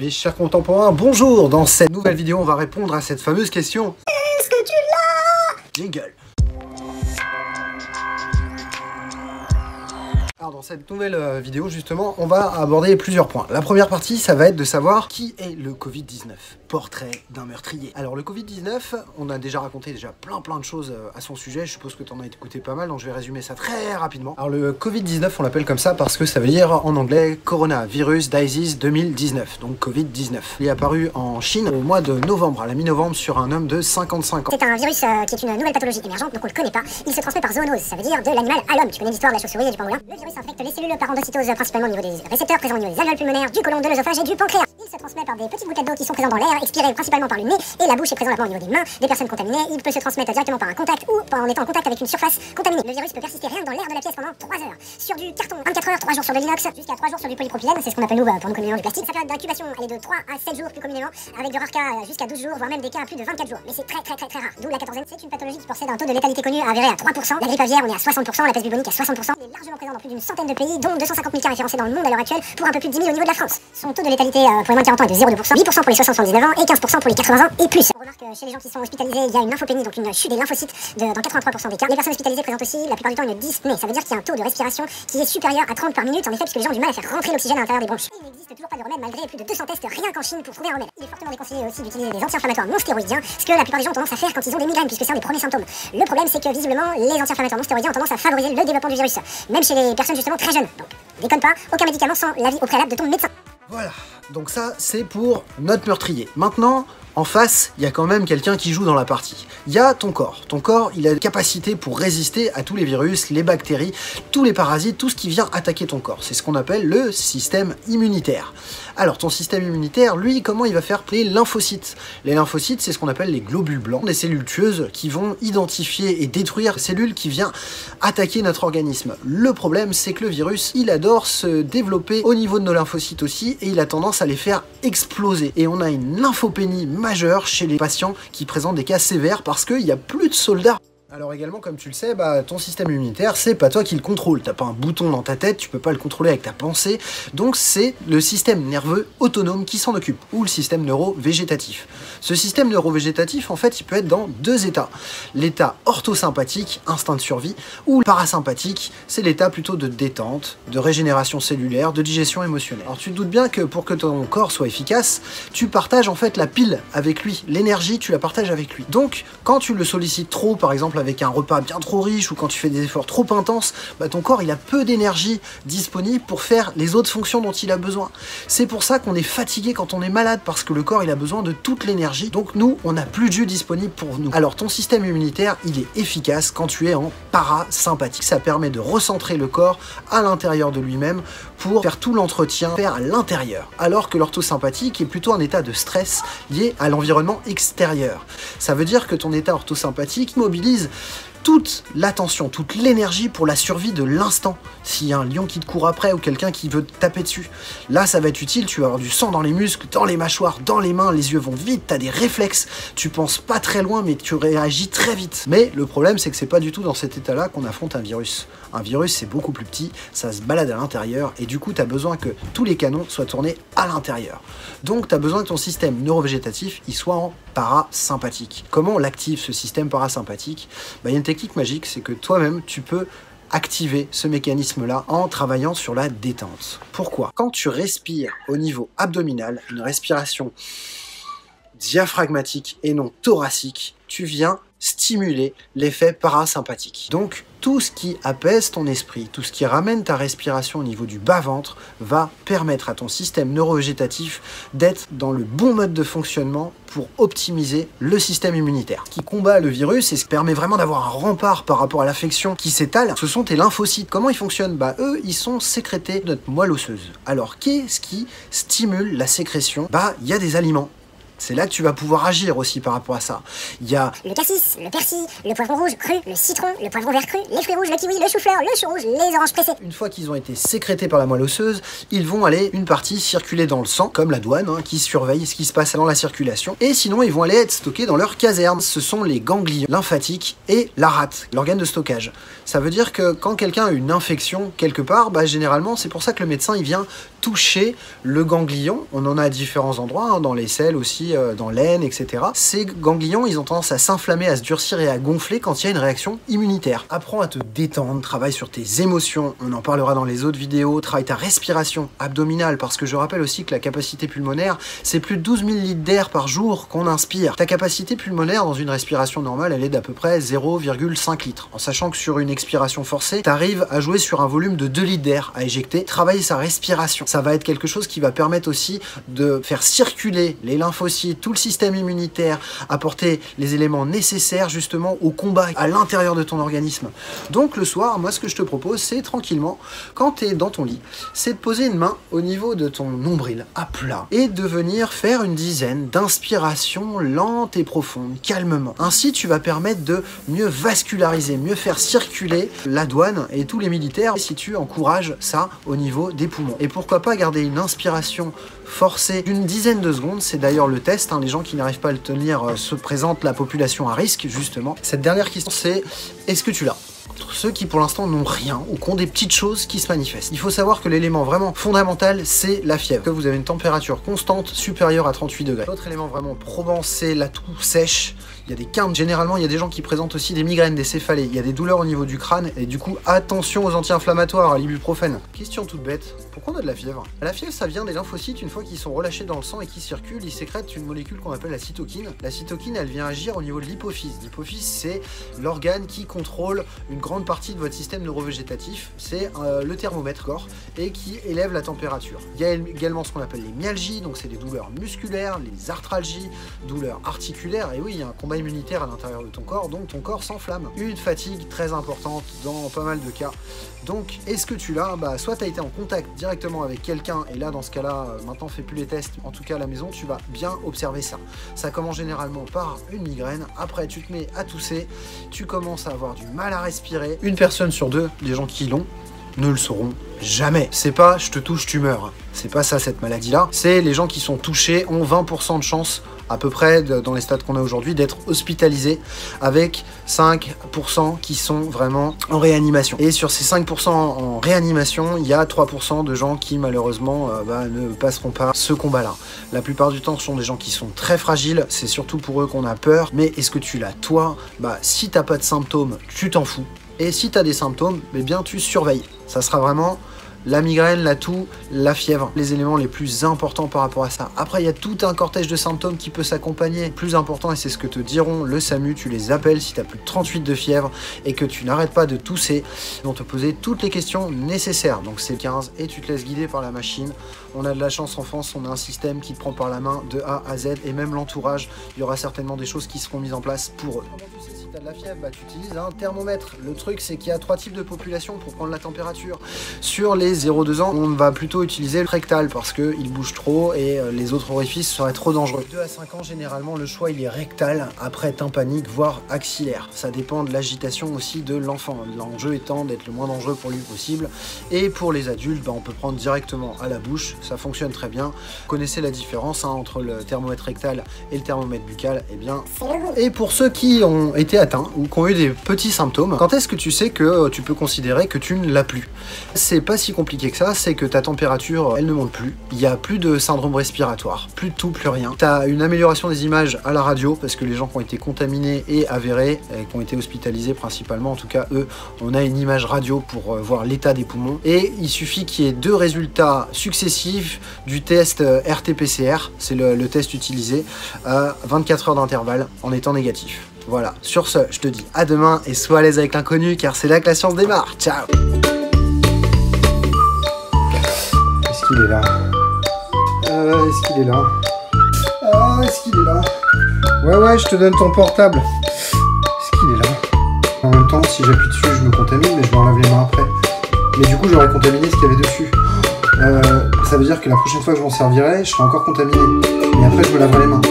Mes chers contemporains, bonjour! Dans cette nouvelle vidéo, on va répondre à cette fameuse question. Est-ce que tu l'as? Jingle. Alors dans cette nouvelle vidéo, justement, on va aborder plusieurs points. La première partie, ça va être de savoir qui est le Covid-19. Portrait d'un meurtrier. Alors le Covid-19, on a déjà raconté plein de choses à son sujet. Je suppose que tu en as écouté pas mal, donc je vais résumer ça très rapidement. Alors le Covid-19, on l'appelle comme ça parce que ça veut dire en anglais Coronavirus Disease 2019, donc Covid-19. Il est apparu en Chine au mois de novembre, à la mi-novembre, sur un homme de 55 ans. C'est un virus qui est une nouvelle pathologie émergente, donc on le connaît pas. Il se transmet par zoonose, ça veut dire de l'animal à l'homme. Tu connais l'histoire de la chauve-souris et du pangolin. Le virus infecte les cellules par endocytose, principalement au niveau des récepteurs présents au niveau des alvéoles pulmonaires, du côlon, de l'œsophage et du pancréas. Il se transmet par des petites gouttelettes d'eau qui sont présentes dans l'air, expirées principalement par le nez, et la bouche est présente au niveau des mains des personnes contaminées. Il peut se transmettre directement par un contact ou en étant en contact avec une surface contaminée. Le virus peut persister rien que dans l'air de la pièce pendant 3 heures. Sur du carton, 24 heures, 3 jours sur de l'inox, jusqu'à 3 jours sur du polypropylène, c'est ce qu'on appelle nous pour nous communément du plastique. Sa période d'incubation elle est de 3 à 7 jours plus communément, avec de rares cas jusqu'à 12 jours, voire même des cas à plus de 24 jours. Mais c'est très rare. D'où la quatorzaine, c'est une pathologie qui possède un taux de létalité connu avéré à 3%. La grippe aviaire, on est à 60%, la peste bubonique à 60%. Il est largement présent dans plus d'une centaine de pays, dont 250 000 cas référencés dans le monde à l'heure actuelle, pour un peu plus de 10 000 au niveau de la France. Son taux de létalité pour les moins de 40 ans est de 0,2%, 8% pour les 60-79 ans et 15% pour les 80 ans et plus. On remarque que chez les gens qui sont hospitalisés, il y a une lymphopénie, donc une chute des lymphocytes dans 83% des cas. Les personnes hospitalisées présentent aussi la plupart du temps une dyspnée, ça veut dire qu'il y a un taux de respiration qui est supérieur à 30 par minute, en effet, puisque les gens ont du mal à faire rentrer l'oxygène à l'intérieur des bronches. Il n'existe toujours pas de remède malgré plus de 200 tests rien qu'en Chine pour trouver un remède. Il est fortement déconseillé aussi d'utiliser des anti-inflammatoires non stéroïdiens, ce que la plupart des gens ont tendance à faire quand ils ont des migraines, puisque c'est un des premiers symptômes. Le problème, c'est que visiblement, les anti-inflammatoires non stéroïdiens ont tendance à favoriser le développement du virus, même chez les personnes justement très jeunes. Donc, déconne pas, aucun médicament sans l'avis au préalable de ton médecin. Voilà, donc ça c'est pour notre meurtrier. Maintenant, en face, il y a quand même quelqu'un qui joue dans la partie. Il y a ton corps. Ton corps, il a la capacité pour résister à tous les virus, les bactéries, tous les parasites, tout ce qui vient attaquer ton corps. C'est ce qu'on appelle le système immunitaire. Alors, ton système immunitaire, lui, comment il va faire les lymphocytes? Les lymphocytes, c'est ce qu'on appelle les globules blancs, des cellules tueuses qui vont identifier et détruire les cellules qui viennent attaquer notre organisme. Le problème, c'est que le virus, il adore se développer au niveau de nos lymphocytes aussi, et il a tendance à les faire exploser. Et on a une lymphopénie majeure chez les patients qui présentent des cas sévères parce qu'il n'y a plus de soldats. Alors également, comme tu le sais, ton système immunitaire, c'est pas toi qui le contrôle. T'as pas un bouton dans ta tête, tu peux pas le contrôler avec ta pensée. Donc c'est le système nerveux autonome qui s'en occupe, ou le système neuro-végétatif. Ce système neuro-végétatif, en fait, il peut être dans deux états. L'état orthosympathique, instinct de survie, ou le parasympathique, c'est l'état plutôt de détente, de régénération cellulaire, de digestion émotionnelle. Alors tu te doutes bien que pour que ton corps soit efficace, tu partages en fait la pile avec lui. L'énergie, tu la partages avec lui. Donc, quand tu le sollicites trop, par exemple, avec un repas bien trop riche ou quand tu fais des efforts trop intenses, ton corps il a peu d'énergie disponible pour faire les autres fonctions dont il a besoin. C'est pour ça qu'on est fatigué quand on est malade, parce que le corps il a besoin de toute l'énergie, donc nous on n'a plus de jus disponible pour nous. Alors ton système immunitaire il est efficace quand tu es en parasympathique, ça permet de recentrer le corps à l'intérieur de lui-même pour faire tout l'entretien, faire à l'intérieur, alors que l'orthosympathique est plutôt un état de stress lié à l'environnement extérieur. Ça veut dire que ton état orthosympathique mobilise toute l'attention, toute l'énergie pour la survie de l'instant. S'il y a un lion qui te court après ou quelqu'un qui veut te taper dessus, là ça va être utile, tu vas avoir du sang dans les muscles, dans les mâchoires, dans les mains, les yeux vont vite, tu as des réflexes, tu penses pas très loin mais tu réagis très vite. Mais le problème c'est que c'est pas du tout dans cet état-là qu'on affronte un virus. Un virus c'est beaucoup plus petit, ça se balade à l'intérieur et du coup tu as besoin que tous les canons soient tournés à l'intérieur. Donc tu as besoin que ton système neurovégétatif il soit en parasympathique. Comment on l'active ce système parasympathique? Il y a une technique magique, c'est que toi-même tu peux activer ce mécanisme-là en travaillant sur la détente. Pourquoi? Quand tu respires au niveau abdominal, une respiration diaphragmatique et non thoracique, tu viens stimuler l'effet parasympathique. Donc, tout ce qui apaise ton esprit, tout ce qui ramène ta respiration au niveau du bas-ventre, va permettre à ton système neurovégétatif d'être dans le bon mode de fonctionnement pour optimiser le système immunitaire. Ce qui combat le virus et ce qui permet vraiment d'avoir un rempart par rapport à l'infection qui s'étale, ce sont tes lymphocytes. Comment ils fonctionnent? Eux, ils sont sécrétés de notre moelle osseuse. Alors, qu'est-ce qui stimule la sécrétion? Il y a des aliments. C'est là que tu vas pouvoir agir aussi par rapport à ça. Il y a le cassis, le persil, le poivron rouge cru, le citron, le poivron vert cru, les fruits rouges, le kiwi, le chou-fleur, le chou rouge, les oranges pressées. Une fois qu'ils ont été sécrétés par la moelle osseuse, ils vont aller une partie circuler dans le sang, comme la douane, qui surveille ce qui se passe dans la circulation. Et sinon, ils vont aller être stockés dans leur caserne. Ce sont les ganglions lymphatiques et la rate, l'organe de stockage. Ça veut dire que quand quelqu'un a une infection quelque part, généralement, c'est pour ça que le médecin il vient toucher le ganglion. On en a à différents endroits, dans les selles aussi, dans l'aine, etc. Ces ganglions, ils ont tendance à s'inflammer, à se durcir et à gonfler quand il y a une réaction immunitaire. Apprends à te détendre, travaille sur tes émotions, on en parlera dans les autres vidéos, travaille ta respiration abdominale, parce que je rappelle aussi que la capacité pulmonaire, c'est plus de 12 000 litres d'air par jour qu'on inspire. Ta capacité pulmonaire dans une respiration normale, elle est d'à peu près 0,5 litres, en sachant que sur une expiration forcée, tu arrives à jouer sur un volume de 2 litres d'air à éjecter. Travailler sa respiration, ça va être quelque chose qui va permettre aussi de faire circuler les lymphocytes, tout le système immunitaire, apporter les éléments nécessaires justement au combat à l'intérieur de ton organisme. Donc le soir, moi ce que je te propose, c'est tranquillement, quand tu es dans ton lit, c'est de poser une main au niveau de ton nombril à plat et de venir faire une dizaine d'inspirations lentes et profondes, calmement. Ainsi, tu vas permettre de mieux vasculariser, mieux faire circuler la douane et tous les militaires si tu encourages ça au niveau des poumons. Et pourquoi pas garder une inspiration forcée d'une dizaine de secondes, c'est d'ailleurs le test, les gens qui n'arrivent pas à le tenir se présentent la population à risque, justement. Cette dernière question, c'est est-ce que tu l'as ? Ceux qui pour l'instant n'ont rien ou qui ont des petites choses qui se manifestent. Il faut savoir que l'élément vraiment fondamental, c'est la fièvre. Que vous avez une température constante supérieure à 38 degrés. L'autre élément vraiment probant, c'est la toux sèche. Il y a des quintes. Généralement, il y a des gens qui présentent aussi des migraines, des céphalées. Il y a des douleurs au niveau du crâne. Et du coup, attention aux anti-inflammatoires, à l'ibuprofène. Question toute bête. Pourquoi on a de la fièvre? La fièvre, ça vient des lymphocytes. Une fois qu'ils sont relâchés dans le sang et qu'ils circulent, ils sécrètent une molécule qu'on appelle la cytokine. La cytokine, elle vient agir au niveau de l'hypophyse. L'hypophyse, c'est l'organe qui contrôle une grande partie de votre système neurovégétatif. C'est le thermomètre corps et qui élève la température. Il y a également ce qu'on appelle les myalgies, donc c'est des douleurs musculaires, les arthralgies, douleurs articulaires. Et oui, il y a un combat immunitaire à l'intérieur de ton corps, donc ton corps s'enflamme. Une fatigue très importante dans pas mal de cas. Donc, est-ce que tu l'as? Soit tu as été en contact directement avec quelqu'un, et là, dans ce cas-là, maintenant, fais plus les tests, en tout cas à la maison, tu vas bien observer ça. Ça commence généralement par une migraine, après tu te mets à tousser, tu commences à avoir du mal à respirer. Une personne sur deux, des gens qui l'ont, ne le sauront jamais. C'est pas je te touche, tu meurs. C'est pas ça cette maladie-là. C'est les gens qui sont touchés ont 20% de chance à peu près dans les stades qu'on a aujourd'hui d'être hospitalisés, avec 5% qui sont vraiment en réanimation. Et sur ces 5% en réanimation, il y a 3% de gens qui malheureusement ne passeront pas ce combat-là. La plupart du temps, ce sont des gens qui sont très fragiles. C'est surtout pour eux qu'on a peur. Mais est-ce que tu l'as toi? Si t'as pas de symptômes, tu t'en fous. Et si tu as des symptômes, eh bien tu surveilles. Ça sera vraiment la migraine, la toux, la fièvre, les éléments les plus importants par rapport à ça. Après, il y a tout un cortège de symptômes qui peut s'accompagner. Le plus important, et c'est ce que te diront le SAMU, tu les appelles si tu as plus de 38 de fièvre et que tu n'arrêtes pas de tousser. Ils vont te poser toutes les questions nécessaires. Donc c'est 15 et tu te laisses guider par la machine. On a de la chance en France, on a un système qui te prend par la main de A à Z et même l'entourage. Il y aura certainement des choses qui seront mises en place pour eux. Si tu as de la fièvre, tu utilises un thermomètre. Le truc, c'est qu'il y a 3 types de population pour prendre la température. Sur les 0-2 ans, on va plutôt utiliser le rectal parce qu'il bouge trop et les autres orifices seraient trop dangereux. 2 à 5 ans, généralement, le choix il est rectal, après tympanique, voire axillaire. Ça dépend de l'agitation aussi de l'enfant. L'enjeu étant d'être le moins dangereux pour lui possible. Et pour les adultes, on peut prendre directement à la bouche. Ça fonctionne très bien. Vous connaissez la différence entre le thermomètre rectal et le thermomètre buccal. Et pour ceux qui ont été atteints ou qui ont eu des petits symptômes, quand est-ce que tu sais que tu peux considérer que tu ne l'as plus? C'est pas si compliqué que ça, c'est que ta température, elle ne monte plus. Il n'y a plus de syndrome respiratoire, plus de tout, plus rien. Tu as une amélioration des images à la radio, parce que les gens qui ont été contaminés et avérés, et qui ont été hospitalisés principalement, en tout cas eux, on a une image radio pour voir l'état des poumons. Et il suffit qu'il y ait 2 résultats successifs du test RT-PCR, c'est le test utilisé, à 24 heures d'intervalle en étant négatif. Voilà, sur ce, je te dis à demain et sois à l'aise avec l'inconnu, car c'est là que la science démarre. Ciao! Est-ce qu'il est là? Est-ce qu'il est là? Est-ce qu'il est là? Ouais, je te donne ton portable. Est-ce qu'il est là? En même temps, si j'appuie dessus, je me contamine, mais je me relave les mains après. Mais du coup, j'aurais contaminé ce qu'il y avait dessus. Ça veut dire que la prochaine fois que je m'en servirai, je serai encore contaminé. Mais après, je me laverai les mains.